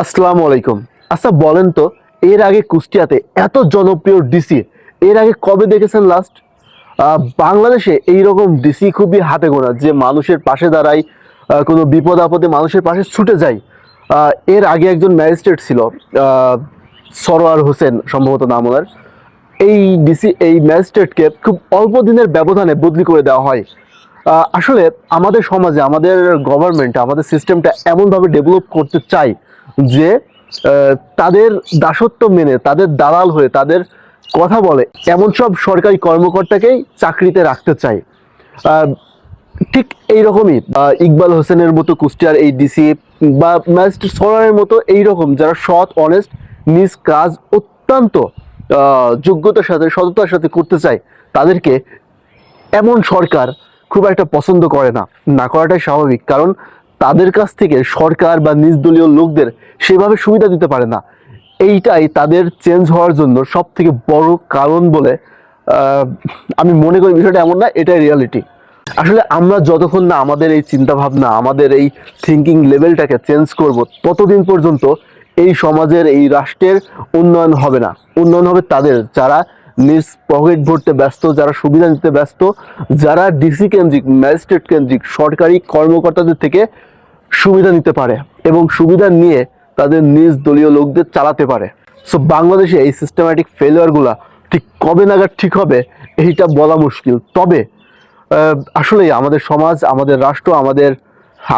আসসালামু আলাইকুম। আচ্ছা বলেন তো, এর আগে কুষ্টিয়াতে এত জনপ্রিয় ডিসি এর আগে কবে দেখেছেন লাস্ট? বাংলাদেশে এইরকম ডিসি খুবই হাতে গোনা, যে মানুষের পাশে দাঁড়ায়, কোনো বিপদ আপদে মানুষের পাশে ছুটে যায়। এর আগে একজন ম্যাজিস্ট্রেট ছিল, আহ, সরোয়ার হোসেন সম্ভবত নাম ওনার। এই ম্যাজিস্ট্রেটকে খুব অল্প দিনের ব্যবধানে বদলি করে দেওয়া হয়। আসলে আমাদের সমাজে আমাদের গভর্নমেন্ট আমাদের সিস্টেমটা এমনভাবে ডেভেলপ করতে চায় যে তাদের দাসত্ব মেনে, তাদের দালাল হয়ে, তাদের কথা বলে এমন সব সরকারি কর্মকর্তাকেই চাকরিতে রাখতে চায়। আহ, ঠিক এইরকমই ইকবাল হোসেনের মতো কুষ্টিয়ার এই ডিসি বা ম্যাজিস্ট্রেট সরারের মতো এইরকম যারা সৎ অনেস্ট, নিজ কাজ অত্যন্ত যোগ্যতার সাথে সততার সাথে করতে চায়, তাদেরকে এমন সরকার খুব একটা পছন্দ করে না। না করাটাই স্বাভাবিক, কারণ তাদের কাছ থেকে সরকার বা নিজ দলীয় লোকদের সেভাবে সুবিধা দিতে পারে না। এইটাই তাদের চেঞ্জ হওয়ার জন্য সব থেকে বড় কারণ বলে আহ, আমি মনে করি। বিষয়টা এমন না, এটাই রিয়ালিটি। আসলে আমরা যতক্ষণ না আমাদের এই চিন্তা ভাবনা, আমাদের এই থিঙ্কিং লেভেলটাকে চেঞ্জ করব, ততদিন পর্যন্ত এই সমাজের, এই রাষ্ট্রের উন্নয়ন হবে না। উন্নয়ন হবে তাদের যারা নিজ পকেট ভরতে ব্যস্ত, যারা সুবিধা নিতে ব্যস্ত, যারা ডিসি কেন্দ্রিক, ম্যাজিস্ট্রেট কেন্দ্রিক সরকারি কর্মকর্তাদের থেকে সুবিধা নিতে পারে এবং সুবিধা নিয়ে তাদের নিজ দলীয় লোকদের চালাতে পারে। সো বাংলাদেশে এই সিস্টেম্যাটিক ফেলিওরগুলা ঠিক কবে নাগাদ ঠিক হবে এইটা বলা মুশকিল। তবে আসলেই আমাদের সমাজ, আমাদের রাষ্ট্র, আমাদের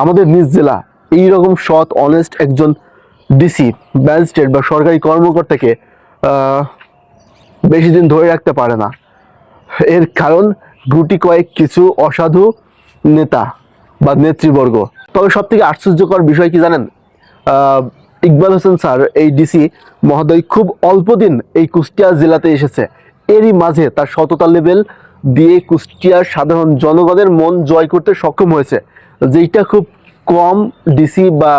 আমাদের নিজ জেলা এইরকম সৎ অনেস্ট একজন ডিসি, ম্যাজিস্ট্রেট বা সরকারি কর্মকর্তাকে বেশি দিন ধরে রাখতে পারে না। এর কারণ গুটি কয়েক কিছু অসাধু নেতা বা নেতৃবর্গ। তবে সব থেকে আশ্চর্যকর বিষয় কি জানেন? ইকবাল হোসেন স্যার, এই ডিসি মহোদয়, খুব অল্প দিন এই কুষ্টিয়া জেলাতে এসেছে। এরই মাঝে তার সততা লেভেল দিয়ে কুষ্টিয়ার সাধারণ জনগণের মন জয় করতে সক্ষম হয়েছে, যেটা খুব কম ডিসি বা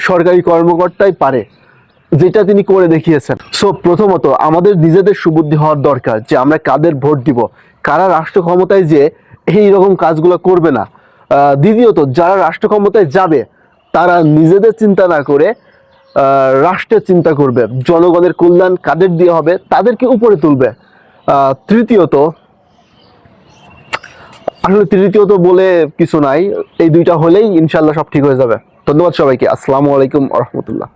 সরকারি কর্মকর্তাই পারে, যেটা তিনি করে দেখিয়েছেন। সো প্রথমত আমাদের নিজেদের সুবুদ্ধি হওয়ার দরকার যে আমরা কাদের ভোট দিব, কারা রাষ্ট্র ক্ষমতায় যে এই রকম কাজগুলো করবে না। দ্বিতীয়ত যারা রাষ্ট্র ক্ষমতায় যাবে তারা নিজেদের চিন্তা না করে রাষ্ট্রের চিন্তা করবে, জনগণের কল্যাণ কাদের দিয়ে হবে তাদেরকে উপরে তুলবে। তৃতীয়ত, আসলে তৃতীয়ত বলে কিছু নাই, এই দুইটা হলেই ইনশাল্লাহ সব ঠিক হয়ে যাবে। ধন্যবাদ সবাইকে। আসসালামু আলাইকুম আ রহমতুল্লাহ।